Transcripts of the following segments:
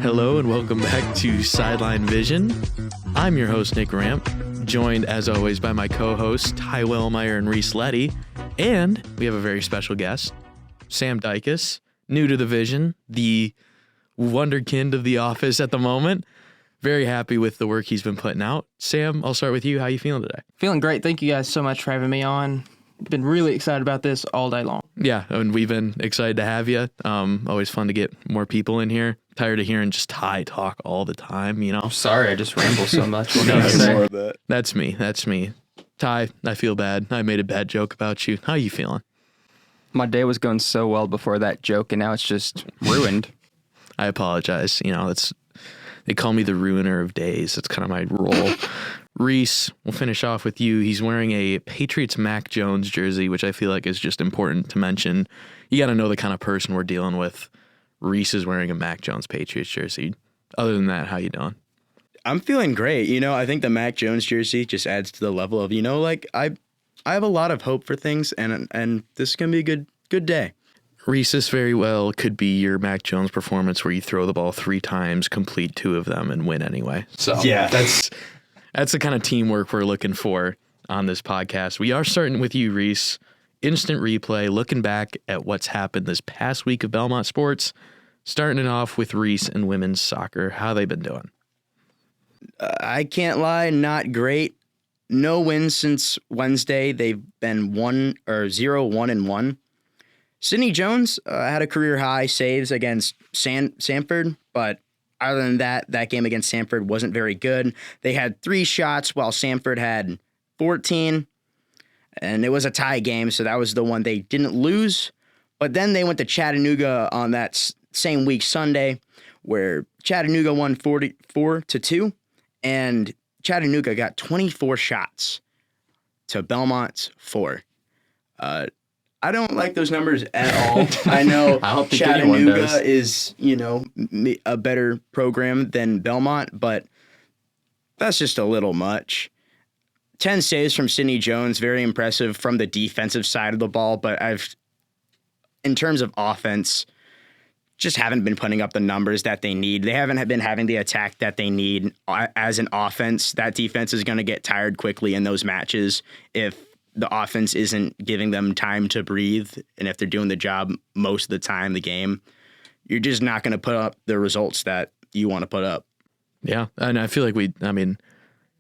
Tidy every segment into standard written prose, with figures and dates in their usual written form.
Hello and welcome back to Sideline Vision. I'm your host, Nick Rampe, joined as always by my co-hosts, Wellemeyer and Reece Leddy. And we have a very special guest, Sam Dicus, new to the Vision, the wonderkind of the office at the moment. Very happy with the work he's been putting out. Sam, I'll start with you. How you feeling today? Feeling great. Thank you guys so much for having me on. Been really excited about this all day long. Yeah, and we've been excited to have you. Always fun to get more people in here. Tired of hearing just Ty talk all the time, you know? I'm sorry, I just ramble so much. More of that. That's me. Ty, I feel bad. I made a bad joke about you. How you feeling? My day was going so well before that joke, and now it's just ruined. I apologize. You know, they call me the ruiner of days. That's kind of my role. Reece, we'll finish off with you. He's wearing a Patriots Mac Jones jersey, which I feel like is just important to mention. You got to know the kind of person we're dealing with. Reece is wearing a Mac Jones Patriots jersey. Other than that, how you doing? I'm feeling great. You know, I think the Mac Jones jersey just adds to the level of, I have a lot of hope for things, and this is going to be a good day. Reece, this very well could be your Mac Jones performance where you throw the ball 3 times, complete 2 of them, and win anyway. So yeah, that's the kind of teamwork we're looking for on this podcast. We are starting with you, Reece. Instant replay, looking back at what's happened this past week of Belmont sports. Starting it off with Reece and women's soccer. How they been doing? I can't lie, not great. No wins since Wednesday. They've been 0-1-1. Sydney Jones had a career high saves against Sanford, but other than that game against Sanford wasn't very good. They had 3 shots while Sanford had 14, and it was a tie game, so that was the one they didn't lose. But then they went to Chattanooga on that same week, Sunday, where Chattanooga won 44-2, and Chattanooga got 24 shots to Belmont's 4. I don't like those numbers at all. I know Chattanooga is, a better program than Belmont, but that's just a little much. 10 saves from Sydney Jones, very impressive from the defensive side of the ball, but in terms of offense, just haven't been putting up the numbers that they need. They haven't been having the attack that they need as an offense. That defense is going to get tired quickly in those matches if the offense isn't giving them time to breathe, and if they're doing the job most of the time, the game, you're just not going to put up the results that you want to put up. Yeah, and I feel like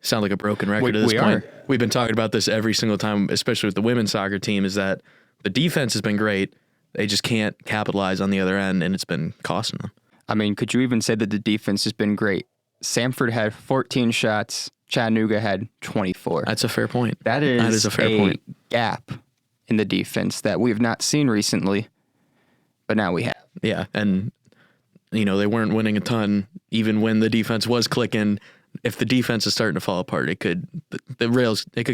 sound like a broken record at this point. We've been talking about this every single time, especially with the women's soccer team, is that the defense has been great. They just can't capitalize on the other end, and it's been costing them. I mean, could you even say that the defense has been great? Sanford had 14 shots. Chattanooga had 24. That's a fair point. That is a fair point. Gap in the defense that we've not seen recently, but now we have. Yeah, and they weren't winning a ton even when the defense was clicking. If the defense is starting to fall apart, it could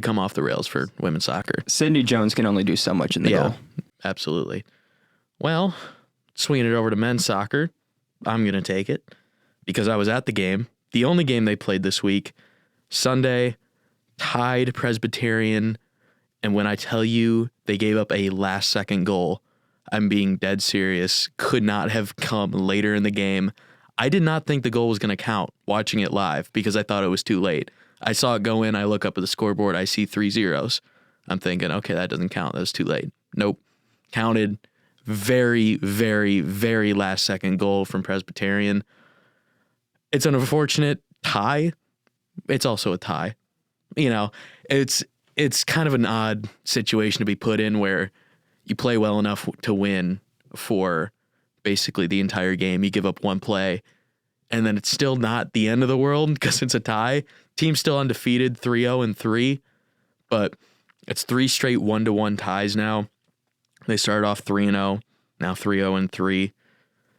come off the rails for women's soccer. Sydney Jones can only do so much in the goal. Absolutely. Well, swinging it over to men's soccer, I'm going to take it because I was at the game. The only game they played this week, Sunday, tied Presbyterian, and when I tell you they gave up a last-second goal, I'm being dead serious, could not have come later in the game. I did not think the goal was going to count watching it live because I thought it was too late. I saw it go in, I look up at the scoreboard, I see 3 zeros. I'm thinking, okay, that doesn't count, that was too late. Nope, counted. Very, very, very last-second goal from Presbyterian. It's an unfortunate tie. It's also a tie. It's kind of an odd situation to be put in where you play well enough to win for basically the entire game. You give up 1 play, and then it's still not the end of the world because it's a tie. Team's still undefeated, 3-0-3, but it's 3 straight 1-1 ties now. They started off 3-0, now 3-0-3.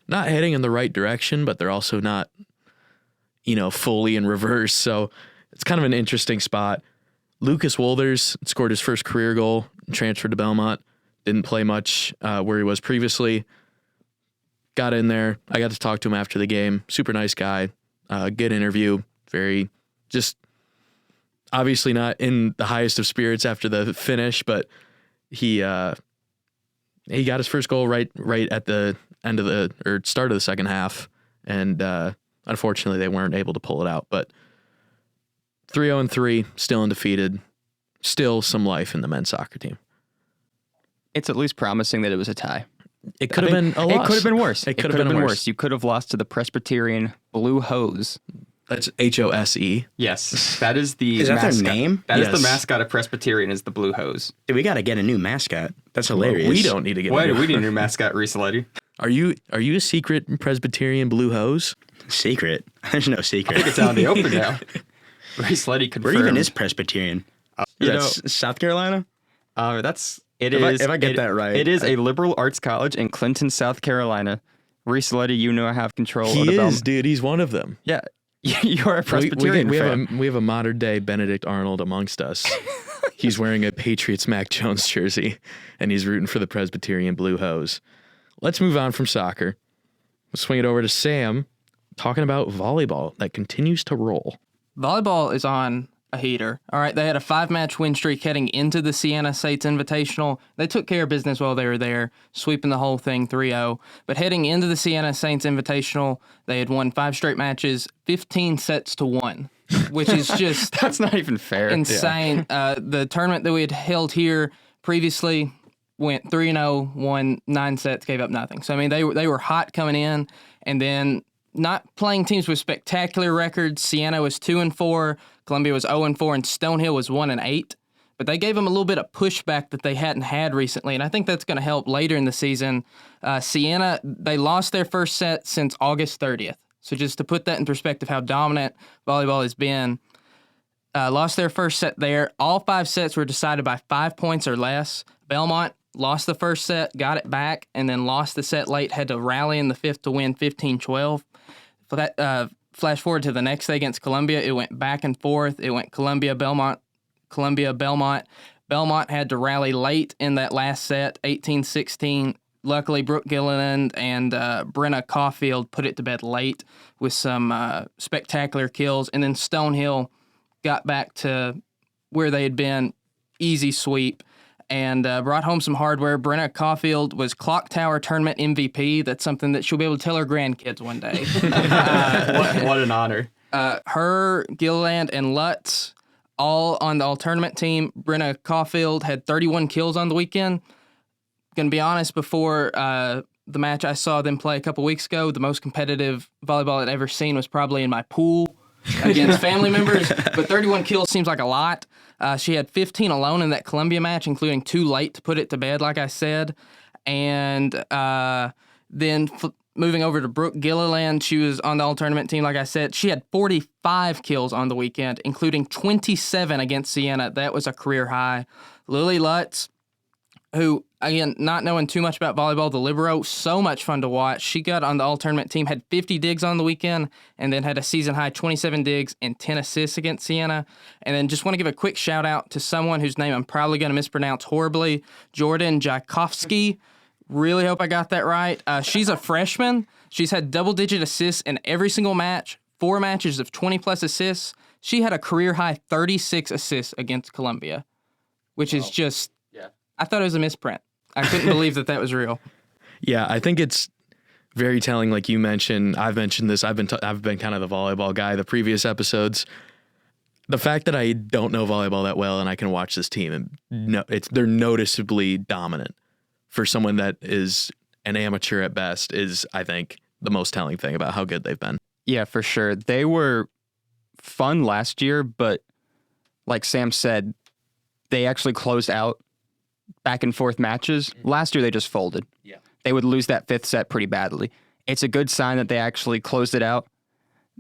Not heading in the right direction, but they're also not fully in reverse. So it's kind of an interesting spot. Lucas Wolders scored his first career goal, transferred to Belmont, didn't play much where he was previously. Got in there. I got to talk to him after the game. Super nice guy. Good interview. Very just obviously not in the highest of spirits after the finish, but he got his first goal right at the end of start of the second half. and unfortunately they weren't able to pull it out. But 3-0-3, still undefeated, still some life in the men's soccer team. It's at least promising that it was a tie. It could have been a loss. It could have been worse. It could have been worse. You could have lost to the Presbyterian Blue Hose. That's HOSE. Yes, that is the Is that their mascot. name? That is Yes. the mascot of Presbyterian is the Blue Hose. Dude, we got to get a new mascot. That's hilarious. We don't need to get. Why do into we it. need a new mascot, Reece Leddy? Are you a secret Presbyterian blue hose? Secret. There's no secret. I think it's out in the open now. Reece Leddy confirmed. Where even is Presbyterian? You know- South Carolina? If I get that right. It is a liberal arts college in Clinton, South Carolina. Reece Leddy, you know I have control of the He Belmont. is, dude. He's one of them. Yeah, you are a Presbyterian fan. We have a modern day Benedict Arnold amongst us. He's wearing a Patriots Mac Jones jersey, and he's rooting for the Presbyterian Blue Hose. Let's move on from soccer. Let's swing it over to Sam, talking about volleyball that continues to roll. Volleyball is on a heater. All right, they had a 5-match win streak heading into the Siena Saints Invitational. They took care of business while they were there, sweeping the whole thing 3-0. But heading into the Siena Saints Invitational, they had won 5 straight matches, 15 sets to 1, which is just That's not even fair. insane. The tournament that we had held here previously went 3-0, won 9 sets, gave up nothing. So I mean, they were hot coming in, and then not playing teams with spectacular records. Siena was 2-4, Columbia was 0-4, and Stonehill was 1-8. But they gave them a little bit of pushback that they hadn't had recently, and I think that's going to help later in the season. Siena, they lost their first set since August 30th. So just to put that in perspective, how dominant volleyball has been. Lost their first set there. All 5 sets were decided by 5 points or less. Belmont lost the first set, got it back, and then lost the set late, had to rally in the 5th to win 15-12. For that, flash forward to the next day against Columbia, it went back and forth. It went Columbia, Belmont. Belmont had to rally late in that last set, 18-16. Luckily, Brooke Gilliland and Brenna Caulfield put it to bed late with some spectacular kills. And then Stonehill got back to where they had been, easy sweep, and brought home some hardware. Brenna Caulfield was Clock Tower Tournament MVP. That's something that she'll be able to tell her grandkids one day. What an honor. Her, Gilliland, and Lutz all on the all-tournament team. Brenna Caulfield had 31 kills on the weekend. Going to be honest, before the match I saw them play a couple weeks ago, the most competitive volleyball I'd ever seen was probably in my pool against family members. But 31 kills seems like a lot. She had 15 alone in that Columbia match, including 2 late to put it to bed, like I said. And then moving over to Brooke Gilliland, she was on the all-tournament team, like I said. She had 45 kills on the weekend, including 27 against Siena. That was a career high. Lily Lutz, who, again, not knowing too much about volleyball, the libero, so much fun to watch. She got on the all-tournament team, had 50 digs on the weekend, and then had a season-high 27 digs and 10 assists against Siena. And then just want to give a quick shout-out to someone whose name I'm probably going to mispronounce horribly, Jordan Jakovsky. Really hope I got that right. She's a freshman. She's had double-digit assists in every single match, 4 matches of 20-plus assists. She had a career-high 36 assists against Columbia, which is just... I thought it was a misprint. I couldn't believe that was real. Yeah, I think it's very telling. Like you mentioned, I've mentioned this. I've been kind of the volleyball guy the previous episodes. The fact that I don't know volleyball that well and I can watch this team and they're noticeably dominant for someone that is an amateur at best is, I think, the most telling thing about how good they've been. Yeah, for sure. They were fun last year, but like Sam said, they actually closed out back and forth matches. Last year, they just folded. Yeah. They would lose that 5th set pretty badly. It's a good sign that they actually closed it out.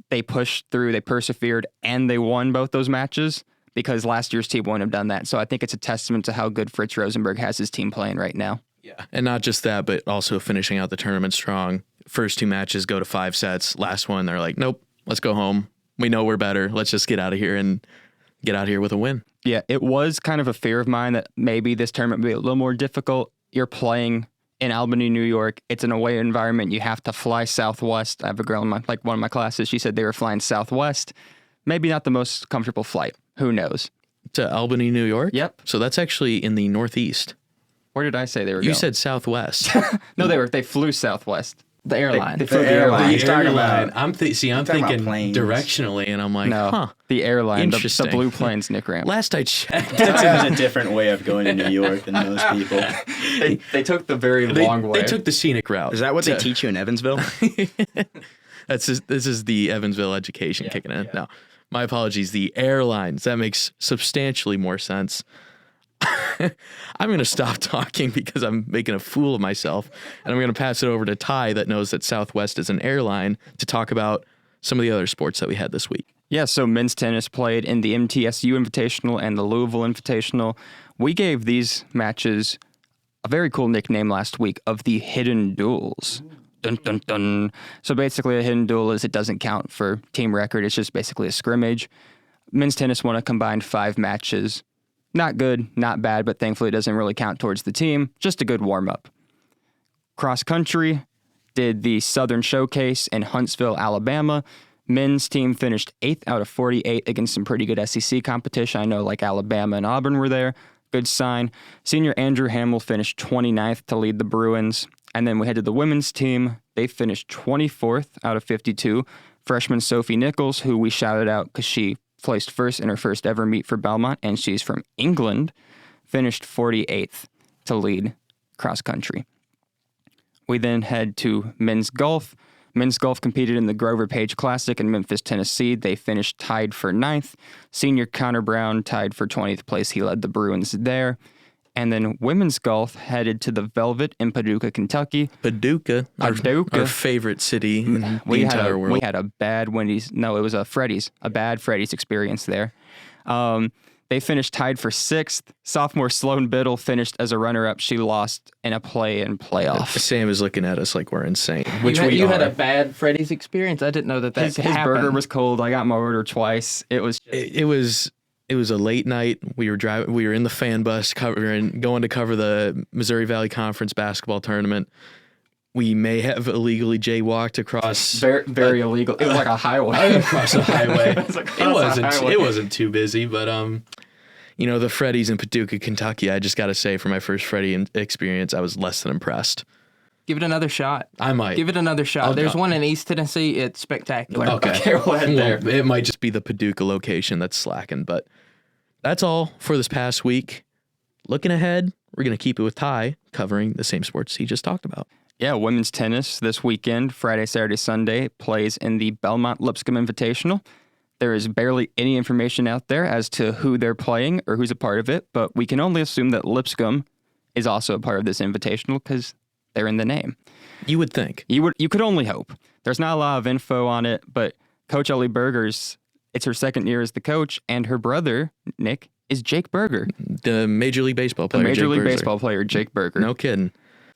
They pushed through, they persevered, and they won both those matches because last year's team wouldn't have done that. So I think it's a testament to how good Fritz Rosenberg has his team playing right now. Yeah. And not just that, but also finishing out the tournament strong. First 2 matches go to 5 sets. Last one, they're like, nope, let's go home. We know we're better. Let's just get out of here and get out of here with a win. Yeah, it was kind of a fear of mine that maybe this tournament would be a little more difficult. You're playing in Albany, New York. It's an away environment. You have to fly southwest. I have a girl in one of my classes. She said they were flying southwest. Maybe not the most comfortable flight. Who knows? To Albany, New York? Yep. So that's actually in the Northeast. Where did I say they were You going? said Southwest. No, they flew southwest. The airline. They flew the airline. He's talking about- I'm talking about thinking planes. directionally, and I'm like, No, the airline, the Interesting. blue planes, Nick Rampe. Last I checked, Ty has a different way of going to New York than most people. They took the very long way. they took the scenic route. Is that what they teach you in Evansville? This is the Evansville education kicking in. No, my apologies. The airlines. That makes substantially more sense. I'm going to stop talking because I'm making a fool of myself, and I'm going to pass it over to Ty that knows that Southwest is an airline to talk about some of the other sports that we had this week. Yeah, so men's tennis played in the MTSU Invitational and the Louisville Invitational. We gave these matches a very cool nickname last week of the Hidden Duels. Dun, dun, dun. So basically a hidden duel is it doesn't count for team record. It's just basically a scrimmage. Men's tennis won a combined 5 matches. Not good, not bad, but thankfully it doesn't really count towards the team. Just a good warm-up. Cross country did the Southern Showcase in Huntsville, Alabama. Men's team finished 8th out of 48 against some pretty good SEC competition. I know like Alabama and Auburn were there. Good sign. Senior Andrew Hamill finished 29th to lead the Bruins. And then we head to the women's team. They finished 24th out of 52. Freshman Sophie Nichols, who we shouted out because she placed first in her first ever meet for Belmont, and she's from England, finished 48th to lead cross country. We then head to men's golf. Men's golf competed in the Grover Page Classic in Memphis, Tennessee. They finished tied for 9th. Senior Connor Brown tied for 20th place. He led the Bruins there. And then women's golf headed to the Velvet in Paducah, Kentucky. Paducah, our favorite city in the entire world. We had a bad Wendy's. No, it was a Freddy's. A bad Freddy's experience there. They finished tied for 6th. Sophomore Sloan Biddle finished as a runner-up. She lost in a play-in playoff. Sam is looking at us like we're insane, Which you had a bad Freddy's experience? I didn't know that His burger was cold. I got my order twice. It was It was a late night. We were in the fan bus going to cover the Missouri Valley Conference basketball tournament. We may have illegally jaywalked across very illegal. It was like a highway. across a highway. It It wasn't too busy, but the Freddy's in Paducah, Kentucky. I just got to say, for my first Freddy experience, I was less than impressed. Give it another shot. I might give it another shot. There's one in East Tennessee. It's spectacular. Okay, we'll head there. It might just be the Paducah location that's slacking, but that's all for this past week. Looking ahead, we're going to keep it with Ty covering the same sports he just talked about. Yeah, women's tennis this weekend, Friday, Saturday, Sunday, plays in the Belmont Lipscomb Invitational. There is barely any information out there as to who they're playing or who's a part of it, but we can only assume that Lipscomb is also a part of this invitational because they're in the name. You would think. You could only hope. There's not a lot of info on it, but Coach Ellie Berger's, it's her second year as the coach, and her brother, Nick, is Jake Berger. The Major League Baseball player. Baseball player, Jake Berger. No kidding.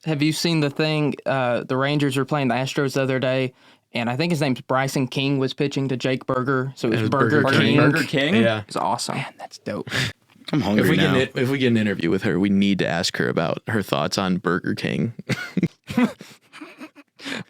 Have you seen the thing? The Rangers were playing the Astros the other day, and I think his name's Bryson King was pitching to Jake Berger. So it was Burger King. Burger King? Yeah. It's awesome. Man, that's dope. I'm hungry now. If we get an interview with her, we need to ask her about her thoughts on Burger King.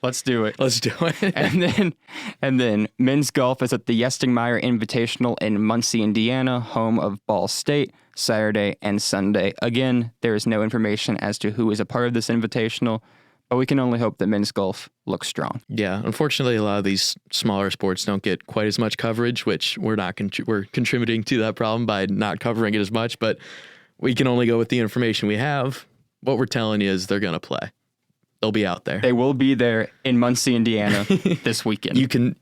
Let's do it. Let's do it. And then men's golf is at the Yestingmeyer Invitational in Muncie, Indiana, home of Ball State, Saturday and Sunday. Again, there is no information as to who is a part of this invitational, but we can only hope that men's golf looks strong. Yeah, unfortunately, a lot of these smaller sports don't get quite as much coverage, which we're not we're contributing to that problem by not covering it as much. But we can only go with the information we have. What we're telling you is they're gonna play. They'll be out there. They will be there in Muncie, Indiana this weekend. You can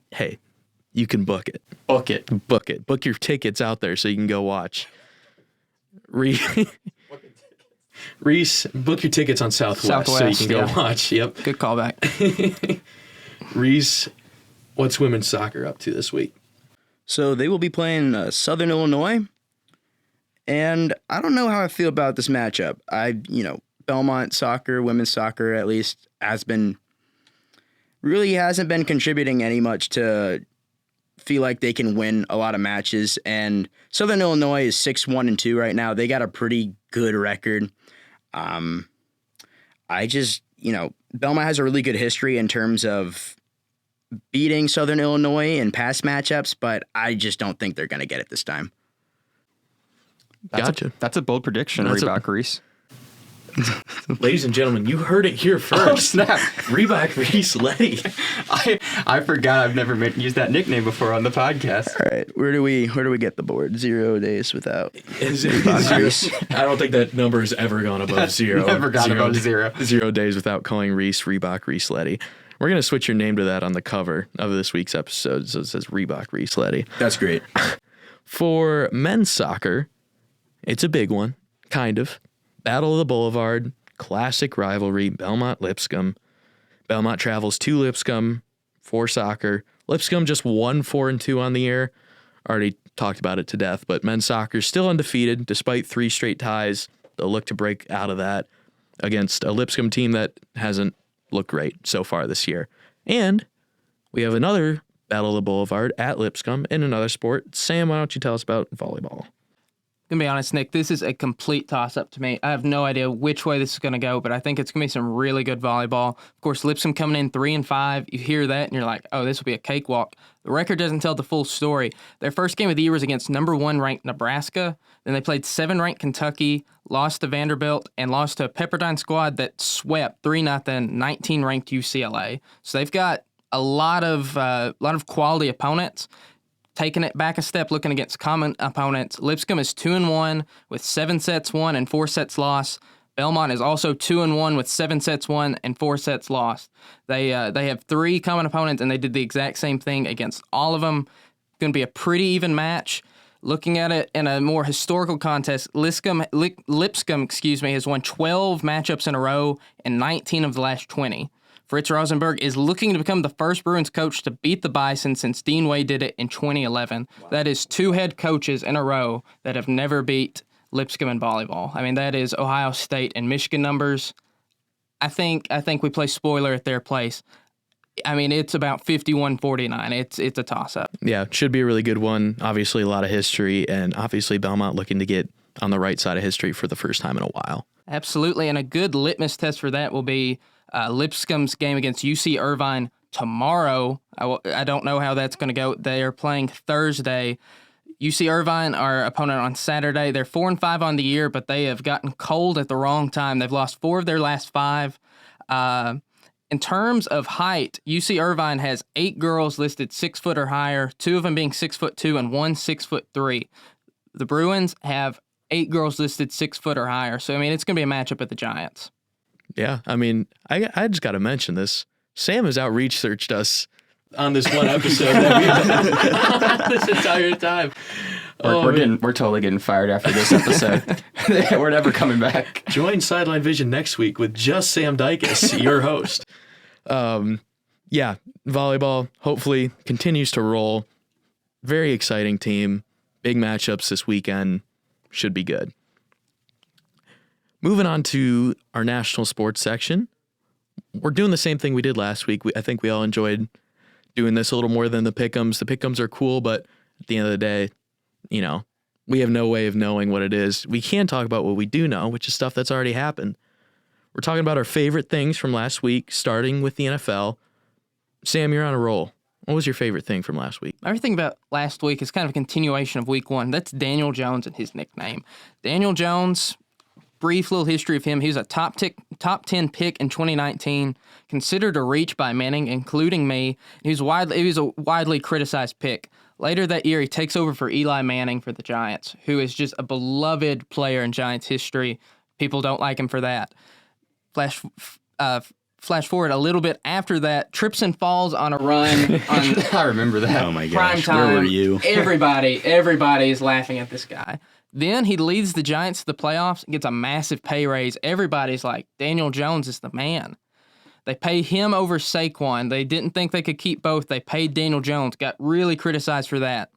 book it. Book it. Book it. Book your tickets out there so you can go watch. Reece, book your tickets on Southwest so you can go watch. Yep. Good callback. Reece, what's women's soccer up to this week? So they will be playing Southern Illinois, and I don't know how I feel about this matchup. Belmont soccer, women's soccer at least, hasn't been contributing any much to feel like they can win a lot of matches. And Southern Illinois is 6-1-2 right now. They got a pretty good record. Belmont has a really good history in terms of beating Southern Illinois in past matchups, but I just don't think they're going to get it this time. That's a bold prediction, Reebok Reece. Ladies and gentlemen, you heard it here first. Oh, snap. Reebok Reece Leddy. I forgot I've never used that nickname before on the podcast. All right, where do we get the board? 0 days without. I don't think that number has ever gone above zero. Never gone above zero. 0 days without calling Reece Reebok Reece Leddy. We're going to switch your name to that on the cover of this week's episode, so it says Reebok Reece Leddy. That's great. For men's soccer, it's a big one, kind of. Battle of the Boulevard, classic rivalry, Belmont-Lipscomb. Belmont travels to Lipscomb for soccer. Lipscomb just won 4-2 on the year. Already talked about it to death, but men's soccer is still undefeated despite 3 straight ties. They'll look to break out of that against a Lipscomb team that hasn't looked great so far this year. And we have another Battle of the Boulevard at Lipscomb in another sport. Sam, why don't you tell us about volleyball? Gonna be honest, Nick, this is a complete toss-up to me. I have no idea which way this is gonna go, but I think it's gonna be some really good volleyball. Of course, Lipscomb coming in 3-5. You hear that and you're like, oh, this will be a cakewalk. The record doesn't tell the full story. Their first game of the year was against number 1 ranked Nebraska. Then they played 7 ranked Kentucky, lost to Vanderbilt, and lost to a Pepperdine squad that swept 3-0 19 ranked UCLA. So they've got a lot of quality opponents. Taking it back a step, looking against common opponents, Lipscomb is 2-1 with 7 sets won and 4 sets lost. Belmont is also 2-1 with 7 sets won and 4 sets lost. They have 3 common opponents, and they did the exact same thing against all of them. Going to be a pretty even match. Looking at it in a more historical contest, Lipscomb has won 12 matchups in a row and 19 of the last 20. Fritz Rosenberg is looking to become the first Bruins coach to beat the Bison since Dean Wade did it in 2011. Wow. That is 2 head coaches in a row that have never beat Lipscomb in volleyball. I mean, that is Ohio State and Michigan numbers. I think we play spoiler at their place. I mean, it's about 51-49. It's a toss-up. Yeah, it should be a really good one. Obviously, a lot of history, and obviously Belmont looking to get on the right side of history for the first time in a while. Absolutely, and a good litmus test for that will be Lipscomb's game against UC Irvine tomorrow. I don't know how that's going to go. They are playing Thursday. UC Irvine, our opponent on Saturday. They're 4-5 on the year, but they have gotten cold at the wrong time. They've lost 4 of their last 5. In terms of height, UC Irvine has 8 girls listed 6 foot or higher, 2 of them being 6'2" and 1 6'3". The Bruins have 8 girls listed 6 foot or higher. So, I mean, it's going to be a matchup at the Giants. Yeah, I mean, I just got to mention this. Sam has out-researched us on this one episode that we've done this entire time. We're totally getting fired after this episode. We're never coming back. Join Sideline Vision next week with just Sam Dicus, your host. Yeah, volleyball hopefully continues to roll. Very exciting team. Big matchups this weekend. Should be good. Moving on to our national sports section. We're doing the same thing we did last week. I think we all enjoyed doing this a little more than the pick'ems. The pick'ems are cool, but at the end of the day, you know, we have no way of knowing what it is. We can talk about what we do know, which is stuff that's already happened. We're talking about our favorite things from last week, starting with the NFL. Sam, you're on a roll. What was your favorite thing from last week? Everything about last week is kind of a continuation of week 1. That's Daniel Jones and his nickname. Daniel Jones, brief little history of him. He was a top 10 pick in 2019, considered a reach by many, including me. He was a widely criticized pick. Later that year, he takes over for Eli Manning for the Giants, who is just a beloved player in Giants history. People don't like him for that. Flash forward a little bit after that, trips and falls on a run on I remember that. Oh my prime gosh, time. where were you? Everybody is laughing at this guy. Then he leads the Giants to the playoffs and gets a massive pay raise. Everybody's like, Daniel Jones is the man. They pay him over Saquon. They didn't think they could keep both. They paid Daniel Jones. Got really criticized for that.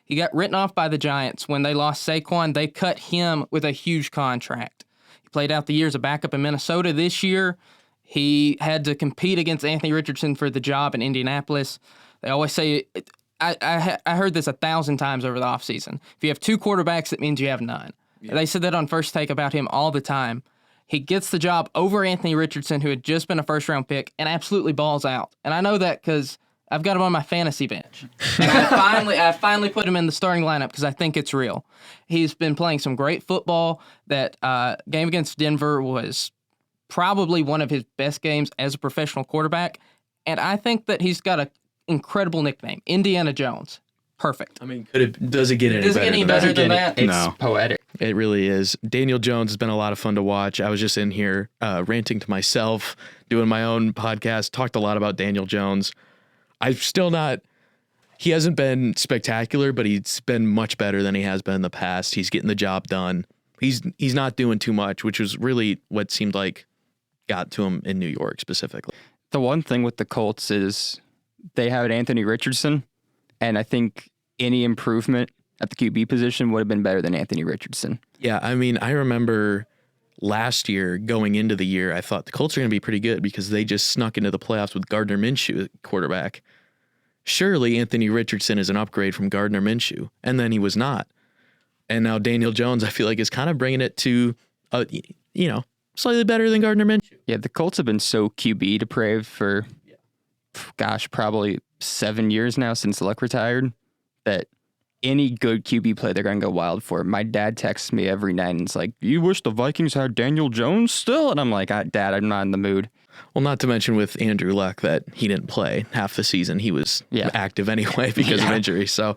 He got written off by the Giants. When they lost Saquon, they cut him with a huge contract. He played out the year as a backup in Minnesota. This year, he had to compete against Anthony Richardson for the job in Indianapolis. They always say, I heard this 1,000 times over the offseason. If you have 2 quarterbacks, it means you have none. Yeah. They said that on First Take about him all the time. He gets the job over Anthony Richardson, who had just been a first-round pick, and absolutely balls out. And I know that because I've got him on my fantasy bench. And I finally put him in the starting lineup because I think it's real. He's been playing some great football. That game against Denver was probably one of his best games as a professional quarterback. And I think that he's got an incredible nickname, Indiana Jones. Perfect. I mean, does it get any better? Than that? It's No. poetic. It really is. Daniel Jones has been a lot of fun to watch. I was just in here ranting to myself, doing my own podcast, talked a lot about Daniel Jones. He hasn't been spectacular, but he's been much better than he has been in the past. He's getting the job done. He's not doing too much, which was really what seemed like got to him in New York specifically. The one thing with the Colts is they have Anthony Richardson, and I think any improvement at the QB position would have been better than Anthony Richardson. Yeah, I mean, I remember last year going into the year, I thought the Colts are going to be pretty good because they just snuck into the playoffs with Gardner Minshew at quarterback. Surely Anthony Richardson is an upgrade from Gardner Minshew, and then he was not. And now Daniel Jones, I feel like, is kind of bringing it to, slightly better than Gardner Minshew. Yeah, the Colts have been so QB depraved for, probably 7 years now since Luck retired, that any good QB play they're going to go wild for. My dad texts me every night and it's like, you wish the Vikings had Daniel Jones still? And I'm like, Dad, I'm not in the mood. Well, not to mention with Andrew Luck that he didn't play half the season. He was active anyway because of injury. So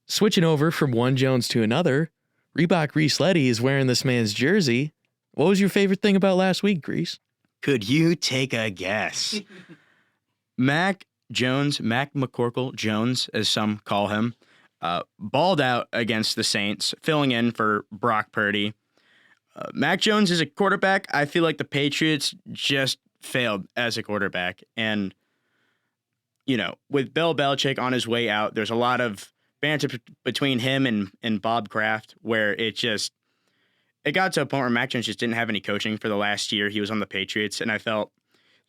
switching over from one Jones to another, Reebok Reece Leddy is wearing this man's jersey. What was your favorite thing about last week, Reece? Could you take a guess? Mac McCorkle Jones, as some call him, balled out against the Saints, filling in for Brock Purdy. Mac Jones is a quarterback. I feel like the Patriots just failed as a quarterback. And, with Bill Belichick on his way out, there's a lot of banter between him and Bob Kraft where it got to a point where Mac Jones just didn't have any coaching for the last year he was on the Patriots. And I felt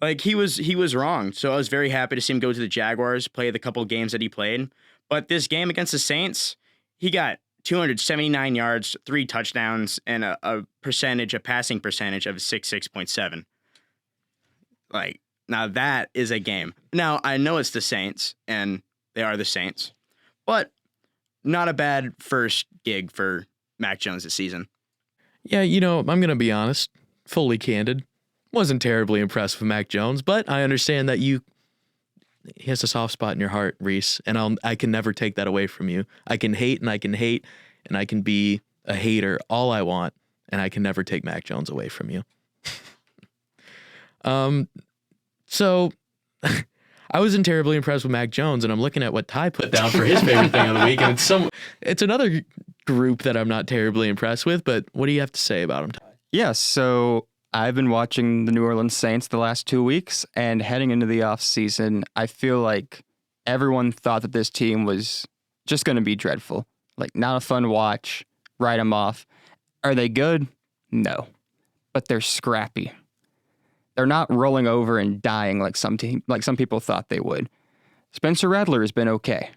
like he was wrong. So I was very happy to see him go to the Jaguars, play the couple games that he played. But this game against the Saints, he got 279 yards, 3 touchdowns, and a passing percentage of 6.7. Like, now that is a game. Now, I know it's the Saints, and they are the Saints, but not a bad first gig for Mac Jones this season. Yeah, I'm going to be honest, fully candid. Wasn't terribly impressed with Mac Jones, but I understand that he has a soft spot in your heart, Reece, and I can never take that away from you. I can hate, and I can be a hater all I want, and I can never take Mac Jones away from you. So I wasn't terribly impressed with Mac Jones, and I'm looking at what Ty put down for his favorite thing of the week, and it's another group that I'm not terribly impressed with, but what do you have to say about him, Ty? Yeah, so I've been watching the New Orleans Saints the last 2 weeks, and heading into the offseason, I feel like everyone thought that this team was just going to be dreadful. Like, not a fun watch, write them off. Are they good? No. But they're scrappy. They're not rolling over and dying like some people thought they would. Spencer Rattler has been okay.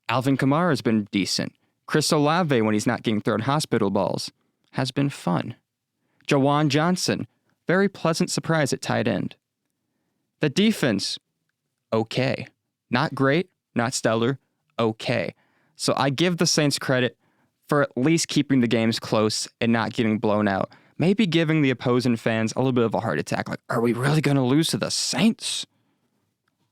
Alvin Kamara has been decent. Chris Olave, when he's not getting thrown hospital balls, has been fun. Jawan Johnson, very pleasant surprise at tight end. The defense, okay. Not great, not stellar, okay. So I give the Saints credit for at least keeping the games close and not getting blown out. Maybe giving the opposing fans a little bit of a heart attack. Like, are we really going to lose to the Saints?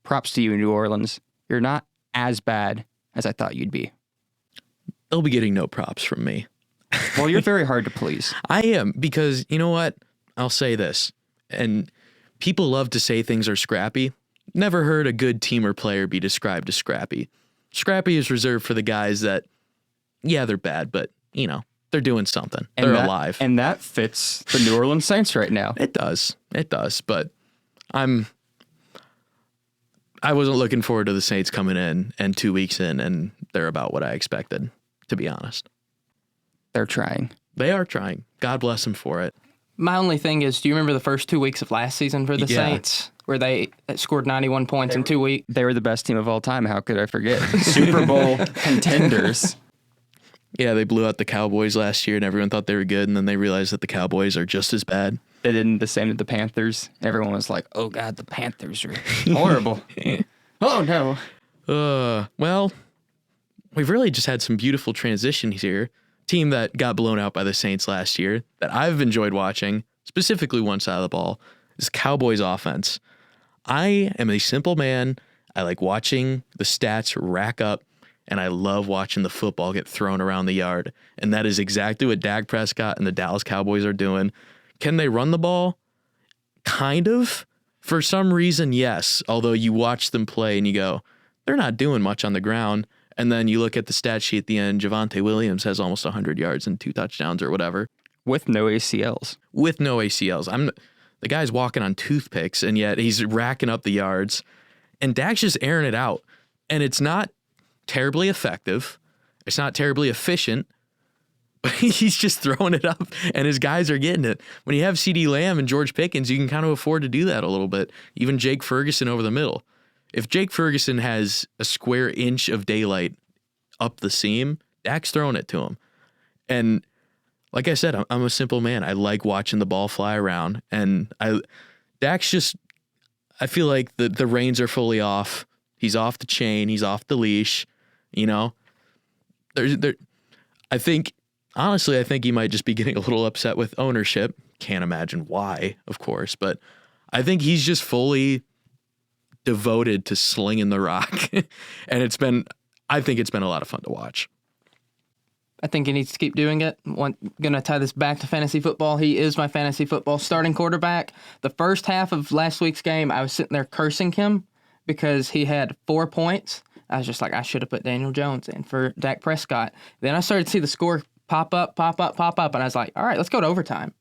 Props to you, New Orleans. You're not as bad as I thought you'd be. They'll be getting no props from me. Well, you're very hard to please. I am, because you know what? I'll say this, and people love to say things are scrappy. Never heard a good team or player be described as scrappy. Scrappy is reserved for the guys that, they're bad, but, they're doing something. They're alive. And that fits the New Orleans Saints right now. It does, but I wasn't looking forward to the Saints coming in, and 2 weeks in, and they're about what I expected, to be honest. They're trying. They are trying. God bless them for it. My only thing is, do you remember the first 2 weeks of last season for the Saints, where they scored 91 points in 2 weeks? They were the best team of all time. How could I forget? Super Bowl contenders. Yeah, they blew out the Cowboys last year, and everyone thought they were good, and then they realized that the Cowboys are just as bad. They did the same to the Panthers. Everyone was like, oh, God, the Panthers are horrible. Oh, no. Well, we've really just had some beautiful transitions here. Team that got blown out by the Saints last year that I've enjoyed watching, specifically one side of the ball, is Cowboys offense. I am a simple man. I like watching the stats rack up, and I love watching the football get thrown around the yard. And that is exactly what Dak Prescott and the Dallas Cowboys are doing. Can they run the ball? Kind of. For some reason, yes. Although you watch them play and you go, they're not doing much on the ground. And then you look at the stat sheet at the end, Javonte Williams has almost 100 yards and 2 touchdowns or whatever. With no ACLs. With no ACLs. The guy's walking on toothpicks, and yet he's racking up the yards. And Dak's just airing it out. And it's not terribly effective. It's not terribly efficient. But he's just throwing it up, and his guys are getting it. When you have CeeDee Lamb and George Pickens, you can kind of afford to do that a little bit. Even Jake Ferguson over the middle. If Jake Ferguson has a square inch of daylight up the seam, Dak's throwing it to him. And like I said, I'm a simple man. I like watching the ball fly around. And Dak's just, I feel like the reins are fully off. He's off the chain. He's off the leash. You know, honestly, I think he might just be getting a little upset with ownership. Can't imagine why, of course, but I think he's just fully devoted to slinging the rock. And I think it's been a lot of fun to watch. I think he needs to keep doing it. Going to tie this back to fantasy football. He is my fantasy football starting quarterback. The first half of last week's game, I was sitting there cursing him because he had 4 points. I was just like, I should have put Daniel Jones in for Dak Prescott. Then I started to see the score pop up, and I was like, all right, let's go to overtime.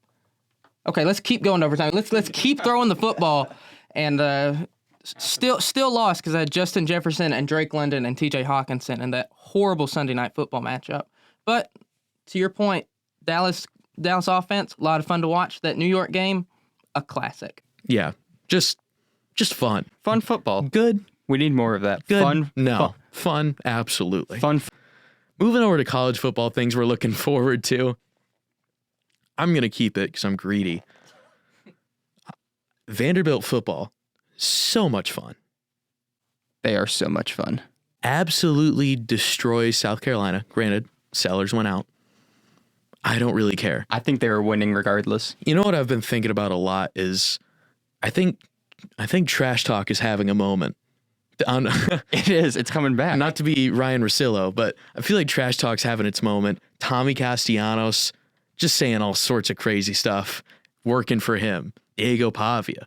Okay, let's keep going to overtime. Let's keep throwing the football. And still lost because I had Justin Jefferson and Drake London and TJ Hawkinson in that horrible Sunday night football matchup. But to your point, Dallas offense, a lot of fun to watch. That New York game, a classic. Yeah, just fun. Fun football. Good. We need more of that. Good. Fun. No. Fun. Absolutely. Fun. Moving over to college football, things we're looking forward to. I'm going to keep it because I'm greedy. Vanderbilt football, so much fun. They are so much fun. Absolutely destroys South Carolina. Granted, Sellers went out. I don't really care. I think they were winning regardless. You know what I've been thinking about a lot is I think trash talk is having a moment. It is. It's coming back. Not to be Ryan Russillo, but I feel like trash talk's having its moment. Tommy Castellanos just saying all sorts of crazy stuff, working for him. Diego Pavia,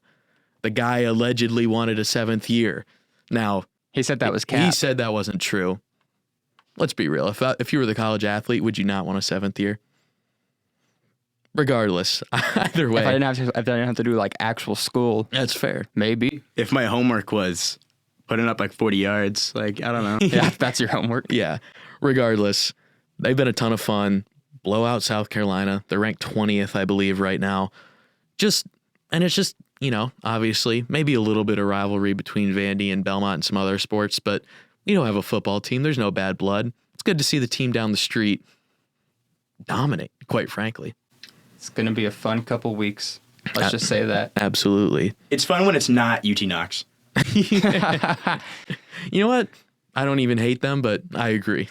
the guy allegedly wanted a 7th year. Now, he said that was cap. He said that wasn't true. Let's be real. If you were the college athlete, would you not want a 7th year? Regardless, either way. If I didn't have to do like actual school. That's fair. Maybe. If my homework was putting up like 40 yards, like, I don't know. Yeah, that's your homework. Yeah. Regardless, they've been a ton of fun. Blow out South Carolina. They're ranked 20th, I believe, right now. And it's just, you know, obviously, maybe a little bit of rivalry between Vandy and Belmont and some other sports, but we don't have a football team. There's no bad blood. It's good to see the team down the street dominate, quite frankly. It's going to be a fun couple weeks. Let's just say that. Absolutely. It's fun when it's not UT Knox. You know what? I don't even hate them, but I agree.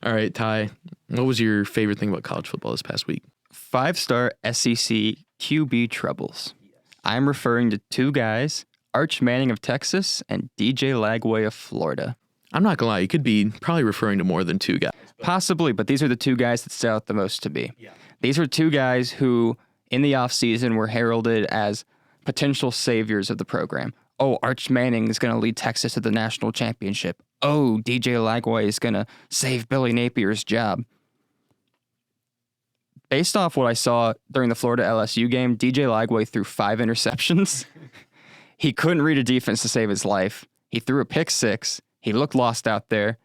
All right, Ty, what was your favorite thing about college football this past week? 5-star SEC QB troubles. I'm referring to 2 guys, Arch Manning of Texas and DJ Lagway of Florida. I'm not going to lie. You could be probably referring to more than 2 guys. Possibly, but these are the 2 guys that stood out the most to me. Yeah. These were 2 guys who, in the offseason, were heralded as potential saviors of the program. Oh, Arch Manning is going to lead Texas to the national championship. Oh, DJ Lagway is going to save Billy Napier's job. Based off what I saw during the Florida LSU game, DJ Lagway threw 5 interceptions. He couldn't read a defense to save his life. He threw a pick 6. He looked lost out there.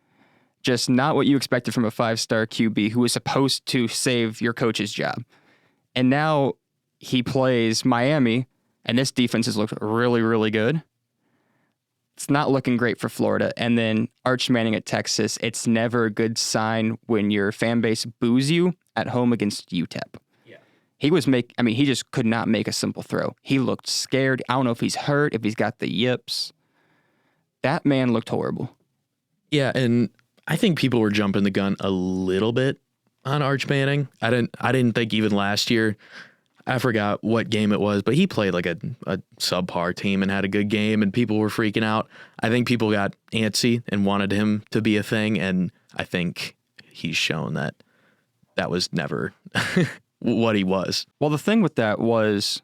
Just not what you expected from a 5-star QB who was supposed to save your coach's job. And now he plays Miami, and this defense has looked really, really good. It's not looking great for Florida. And then Arch Manning at Texas, it's never a good sign when your fan base boos you at home against UTEP. Yeah. He just could not make a simple throw. He looked scared. I don't know if he's hurt, if he's got the yips. That man looked horrible. Yeah, and I think people were jumping the gun a little bit on Arch Manning. I didn't think even last year. I forgot what game it was, but he played like a subpar team and had a good game, and people were freaking out. I think people got antsy and wanted him to be a thing, and I think he's shown that was never what he was. Well, the thing with that was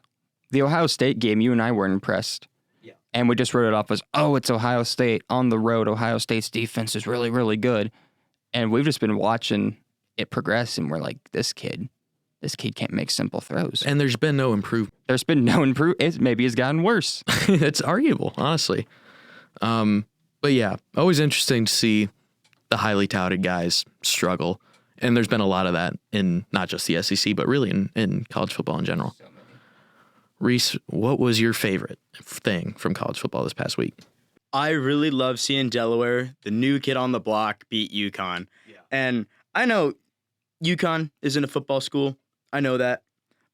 the Ohio State game, you and I weren't impressed. Yeah. And we just wrote it off as, oh, it's Ohio State on the road. Ohio State's defense is really, really good. And we've just been watching it progress, and we're like, this kid can't make simple throws. And there's been no improvement. There's been no improvement. Maybe it's gotten worse. It's arguable, honestly. But yeah, always interesting to see the highly touted guys struggle. And there's been a lot of that in not just the SEC, but really in college football in general. Reece, what was your favorite thing from college football this past week? I really love seeing Delaware, the new kid on the block, beat UConn. Yeah. And I know UConn isn't a football school. I know that.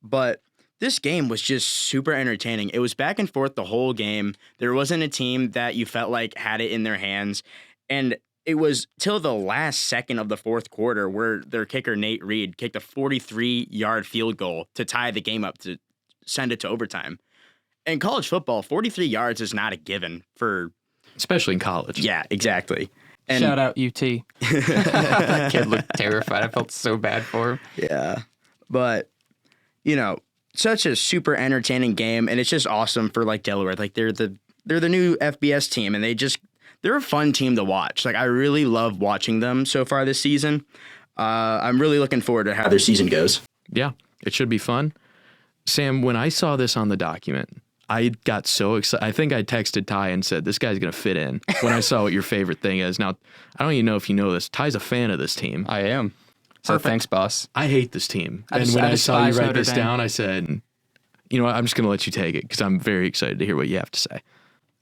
But this game was just super entertaining. It was back and forth the whole game. There wasn't a team that you felt like had it in their hands. And it was till the last second of the fourth quarter where their kicker, Nate Reed, kicked a 43-yard field goal to tie the game up to send it to overtime. In college football, 43 yards is not a given for... Especially in college. Yeah, exactly. And Shout out UT. That kid looked terrified. I felt so bad for him. Yeah. But, such a super entertaining game, and it's just awesome for like Delaware. Like they're the new FBS team, and they're a fun team to watch. Like I really love watching them so far this season. I'm really looking forward to how their season goes. Yeah, it should be fun. Sam, when I saw this on the document, I got so excited. I think I texted Ty and said, this guy's going to fit in when I saw what your favorite thing is. Now, I don't even know if you know this. Ty's a fan of this team. I am. So Perfect. thanks, boss. I hate this team. I saw you write Notre this Dame. down, I said, you know what, I'm just going to let you take it because I'm very excited to hear what you have to say.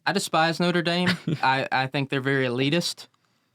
I despise Notre Dame. I think they're very elitist.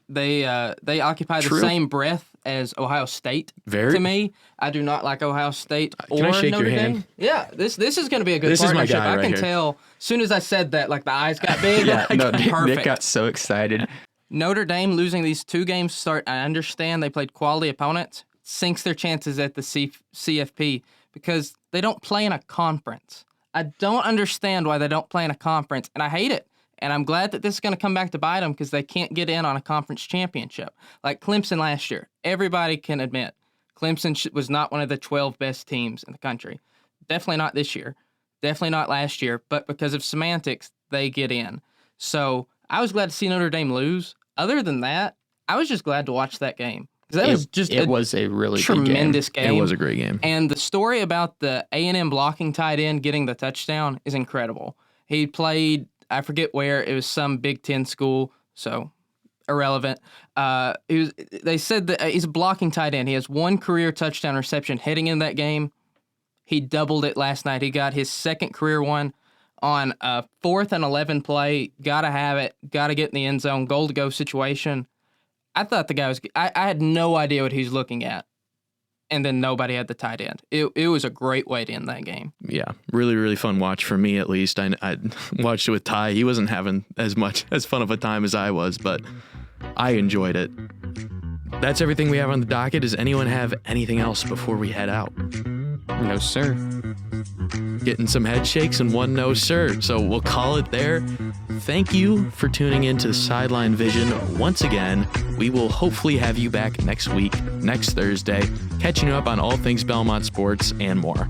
They occupy the same breath as Ohio State. Very? To me, I do not like Ohio State or Can I shake Notre your Dame. hand? Yeah, this is going to be a good This is my partnership. guy I right can here. tell. As soon as I said that, like the eyes got big. Yeah, no, Perfect. Nick got so excited. Notre Dame losing these two games to start. I understand they played quality opponents. Sinks their chances at the CFP because they don't play in a conference. I don't understand why they don't play in a conference, and I hate it. And I'm glad that this is going to come back to bite them because they can't get in on a conference championship. Like Clemson last year, everybody can admit Clemson was not one of the 12 best teams in the country. Definitely not this year. Definitely not last year. But because of semantics, they get in. So I was glad to see Notre Dame lose. Other than that, I was just glad to watch that game. It was a really tremendous good game. It was a great game. And the story about the A&M blocking tight end getting the touchdown is incredible. He played, I forget where, it was some Big Ten school, so irrelevant. They said that he's a blocking tight end. He has one career touchdown reception heading in that game. He doubled it last night. He got his second career one on a 4th and 11 play. Got to have it. Got to get in the end zone. Goal to go situation. I thought the guy was... I had no idea what he was looking at. And then nobody had the tight end. It was a great way to end that game. Yeah, really, really fun watch for me, at least. I watched it with Ty. He wasn't having as fun of a time as I was, but I enjoyed it. That's everything we have on the docket. Does anyone have anything else before we head out? No, sir. Getting some head shakes and one no, sir. So we'll call it there. Thank you for tuning in to the Sideline Vision once again. We will hopefully have you back next week, next Thursday, catching you up on all things Belmont sports and more.